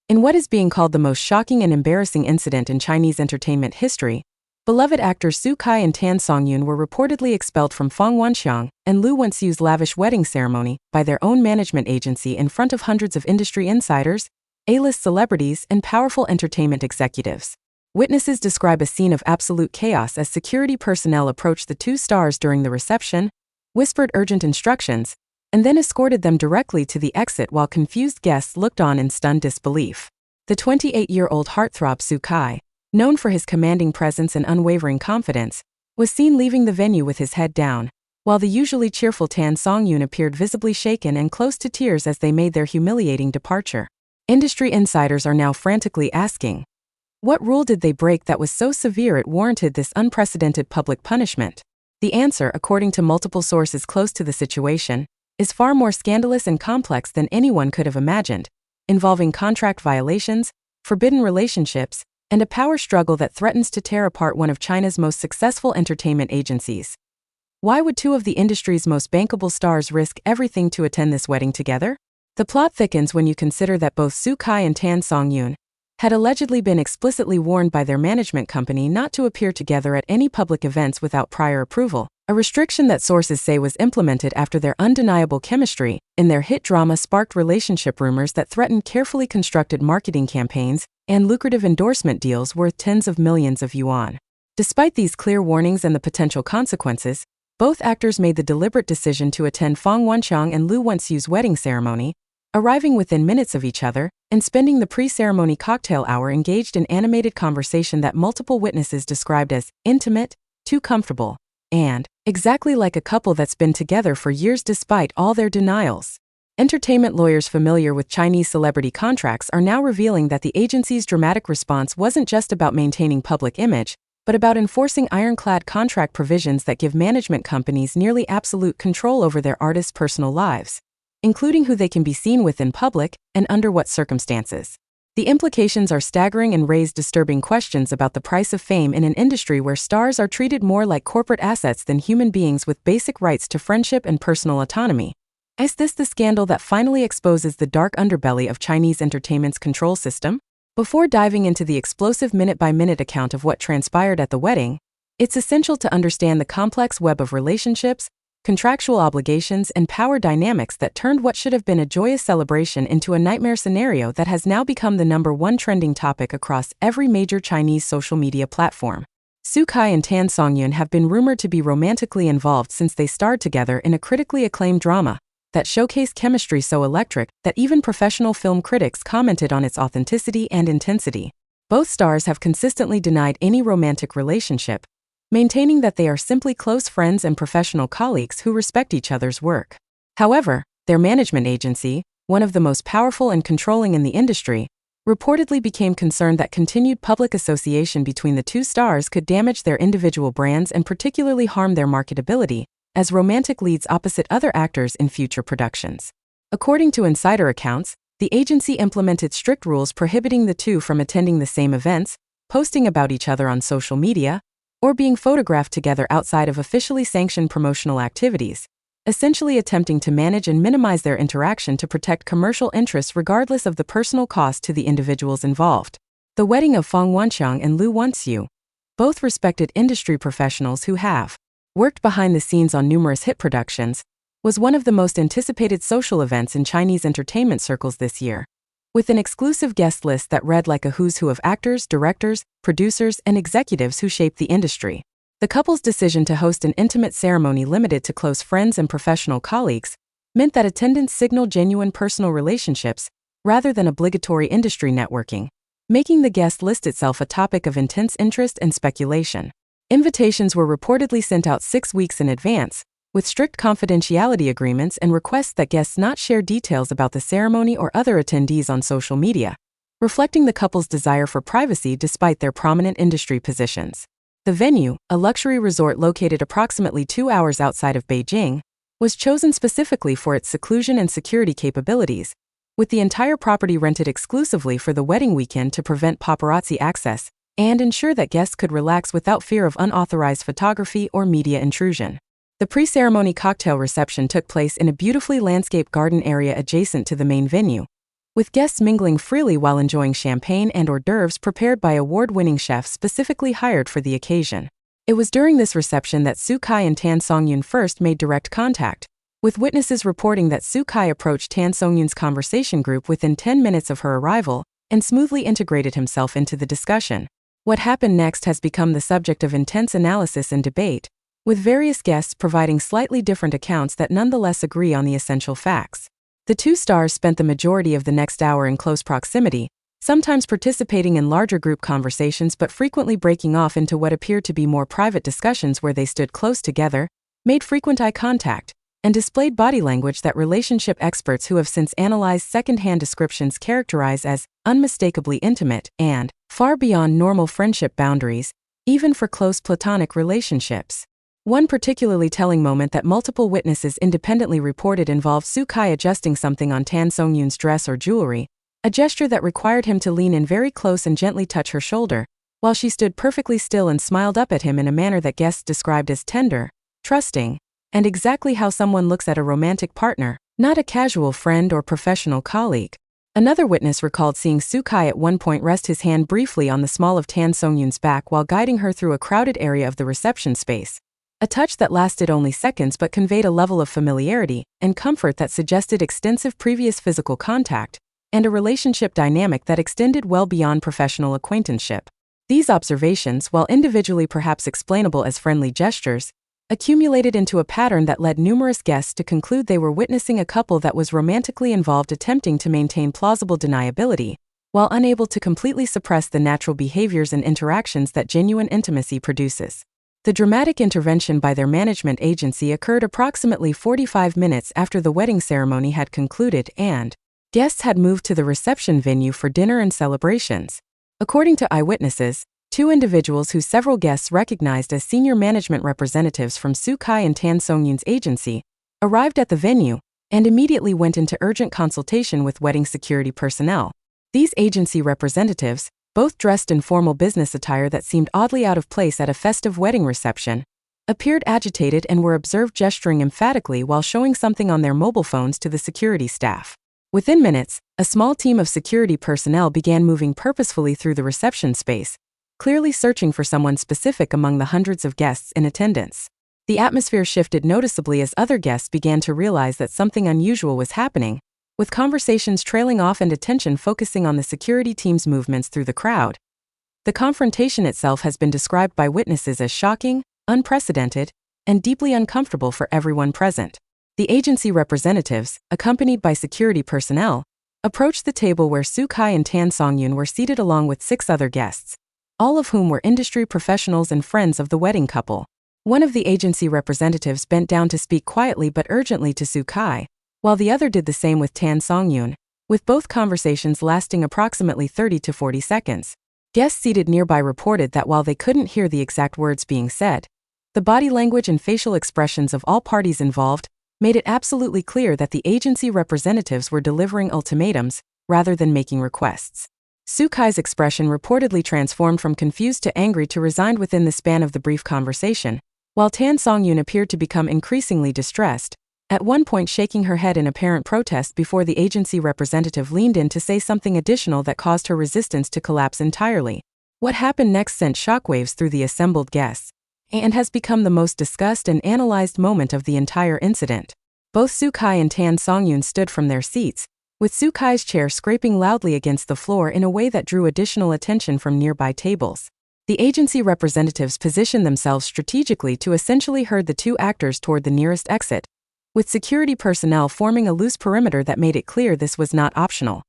In what is being called the most shocking and embarrassing incident in Chinese entertainment history, beloved actors Su Kai and Tan Songyun were reportedly expelled from Fangwenqiang and Liu Wenqu's lavish wedding ceremony by their own management agency in front of hundreds of industry insiders, A-list celebrities, and powerful entertainment executives. Witnesses describe a scene of absolute chaos as security personnel approached the two stars during the reception, whispered urgent instructions, and then escorted them directly to the exit while confused guests looked on in stunned disbelief. The 28-year-old heartthrob Su Kai, known for his commanding presence and unwavering confidence, was seen leaving the venue with his head down, while the usually cheerful Tan Songyun appeared visibly shaken and close to tears as they made their humiliating departure. Industry insiders are now frantically asking, what rule did they break that was so severe it warranted this unprecedented public punishment? The answer, according to multiple sources close to the situation, is far more scandalous and complex than anyone could have imagined, involving contract violations, forbidden relationships, and a power struggle that threatens to tear apart one of China's most successful entertainment agencies. Why would two of the industry's most bankable stars risk everything to attend this wedding together? The plot thickens when you consider that both Su Kai and Tan Songyun had allegedly been explicitly warned by their management company not to appear together at any public events without prior approval, a restriction that sources say was implemented after their undeniable chemistry in their hit drama sparked relationship rumors that threatened carefully constructed marketing campaigns and lucrative endorsement deals worth tens of millions of yuan. Despite these clear warnings and the potential consequences, both actors made the deliberate decision to attend Fangwenqiang and Liu Wenqu's wedding ceremony, arriving within minutes of each other and spending the pre-ceremony cocktail hour engaged in animated conversation that multiple witnesses described as intimate, too comfortable, and exactly like a couple that's been together for years despite all their denials. Entertainment lawyers familiar with Chinese celebrity contracts are now revealing that the agency's dramatic response wasn't just about maintaining public image, but about enforcing ironclad contract provisions that give management companies nearly absolute control over their artists' personal lives, including who they can be seen with in public and under what circumstances. The implications are staggering and raise disturbing questions about the price of fame in an industry where stars are treated more like corporate assets than human beings with basic rights to friendship and personal autonomy. Is this the scandal that finally exposes the dark underbelly of Chinese entertainment's control system? Before diving into the explosive minute-by-minute account of what transpired at the wedding, it's essential to understand the complex web of relationships, contractual obligations, and power dynamics that turned what should have been a joyous celebration into a nightmare scenario that has now become the #1 trending topic across every major Chinese social media platform. Su Kai and Tan Songyun have been rumored to be romantically involved since they starred together in a critically acclaimed drama that showcased chemistry so electric that even professional film critics commented on its authenticity and intensity. Both stars have consistently denied any romantic relationship, maintaining that they are simply close friends and professional colleagues who respect each other's work. However, their management agency, one of the most powerful and controlling in the industry, reportedly became concerned that continued public association between the two stars could damage their individual brands and particularly harm their marketability as romantic leads opposite other actors in future productions. According to insider accounts, the agency implemented strict rules prohibiting the two from attending the same events, posting about each other on social media, or being photographed together outside of officially sanctioned promotional activities, essentially attempting to manage and minimize their interaction to protect commercial interests regardless of the personal cost to the individuals involved. The wedding of Fangwenqiang and Liu Wenqu, both respected industry professionals who have worked behind the scenes on numerous hit productions, was one of the most anticipated social events in Chinese entertainment circles this year, with an exclusive guest list that read like a who's who of actors, directors, producers, and executives who shaped the industry. The couple's decision to host an intimate ceremony limited to close friends and professional colleagues meant that attendance signaled genuine personal relationships rather than obligatory industry networking, making the guest list itself a topic of intense interest and speculation. Invitations were reportedly sent out 6 weeks in advance, with strict confidentiality agreements and requests that guests not share details about the ceremony or other attendees on social media, reflecting the couple's desire for privacy despite their prominent industry positions. The venue, a luxury resort located approximately 2 hours outside of Beijing, was chosen specifically for its seclusion and security capabilities, with the entire property rented exclusively for the wedding weekend to prevent paparazzi access and ensure that guests could relax without fear of unauthorized photography or media intrusion. The pre-ceremony cocktail reception took place in a beautifully landscaped garden area adjacent to the main venue, with guests mingling freely while enjoying champagne and hors d'oeuvres prepared by award-winning chefs specifically hired for the occasion. It was during this reception that Su Kai and Tan Songyun first made direct contact, with witnesses reporting that Su Kai approached Tan Songyun's conversation group within 10 minutes of her arrival and smoothly integrated himself into the discussion. What happened next has become the subject of intense analysis and debate, with various guests providing slightly different accounts that nonetheless agree on the essential facts. The two stars spent the majority of the next hour in close proximity, sometimes participating in larger group conversations but frequently breaking off into what appeared to be more private discussions where they stood close together, made frequent eye contact, and displayed body language that relationship experts who have since analyzed second-hand descriptions characterize as unmistakably intimate and far beyond normal friendship boundaries, even for close platonic relationships. One particularly telling moment that multiple witnesses independently reported involved Su Kai adjusting something on Tan Songyun's dress or jewelry, a gesture that required him to lean in very close and gently touch her shoulder, while she stood perfectly still and smiled up at him in a manner that guests described as tender, trusting, and exactly how someone looks at a romantic partner, not a casual friend or professional colleague. Another witness recalled seeing Su Kai at one point rest his hand briefly on the small of Tan Songyun's back while guiding her through a crowded area of the reception space. A touch that lasted only seconds but conveyed a level of familiarity and comfort that suggested extensive previous physical contact and a relationship dynamic that extended well beyond professional acquaintanceship. These observations, while individually perhaps explainable as friendly gestures, accumulated into a pattern that led numerous guests to conclude they were witnessing a couple that was romantically involved attempting to maintain plausible deniability, while unable to completely suppress the natural behaviors and interactions that genuine intimacy produces. The dramatic intervention by their management agency occurred approximately 45 minutes after the wedding ceremony had concluded and guests had moved to the reception venue for dinner and celebrations. According to eyewitnesses, two individuals who several guests recognized as senior management representatives from Su Kai and Tan Songyun's agency arrived at the venue and immediately went into urgent consultation with wedding security personnel. These agency representatives, both dressed in formal business attire that seemed oddly out of place at a festive wedding reception, appeared agitated and were observed gesturing emphatically while showing something on their mobile phones to the security staff. Within minutes, a small team of security personnel began moving purposefully through the reception space, clearly searching for someone specific among the hundreds of guests in attendance. The atmosphere shifted noticeably as other guests began to realize that something unusual was happening, with conversations trailing off and attention focusing on the security team's movements through the crowd. The confrontation itself has been described by witnesses as shocking, unprecedented, and deeply uncomfortable for everyone present. The agency representatives, accompanied by security personnel, approached the table where Su Kai and Tan Songyun were seated along with 6 other guests, all of whom were industry professionals and friends of the wedding couple. One of the agency representatives bent down to speak quietly but urgently to Su Kai, while the other did the same with Tan Songyun, with both conversations lasting approximately 30 to 40 seconds. Guests seated nearby reported that while they couldn't hear the exact words being said, the body language and facial expressions of all parties involved made it absolutely clear that the agency representatives were delivering ultimatums rather than making requests. Su Kai's expression reportedly transformed from confused to angry to resigned within the span of the brief conversation, while Tan Songyun appeared to become increasingly distressed, at one point shaking her head in apparent protest before the agency representative leaned in to say something additional that caused her resistance to collapse entirely. What happened next sent shockwaves through the assembled guests, and has become the most discussed and analyzed moment of the entire incident. Both Su Kai and Tan Songyun stood from their seats, with Su Kai's chair scraping loudly against the floor in a way that drew additional attention from nearby tables. The agency representatives positioned themselves strategically to essentially herd the two actors toward the nearest exit, with security personnel forming a loose perimeter that made it clear this was not optional.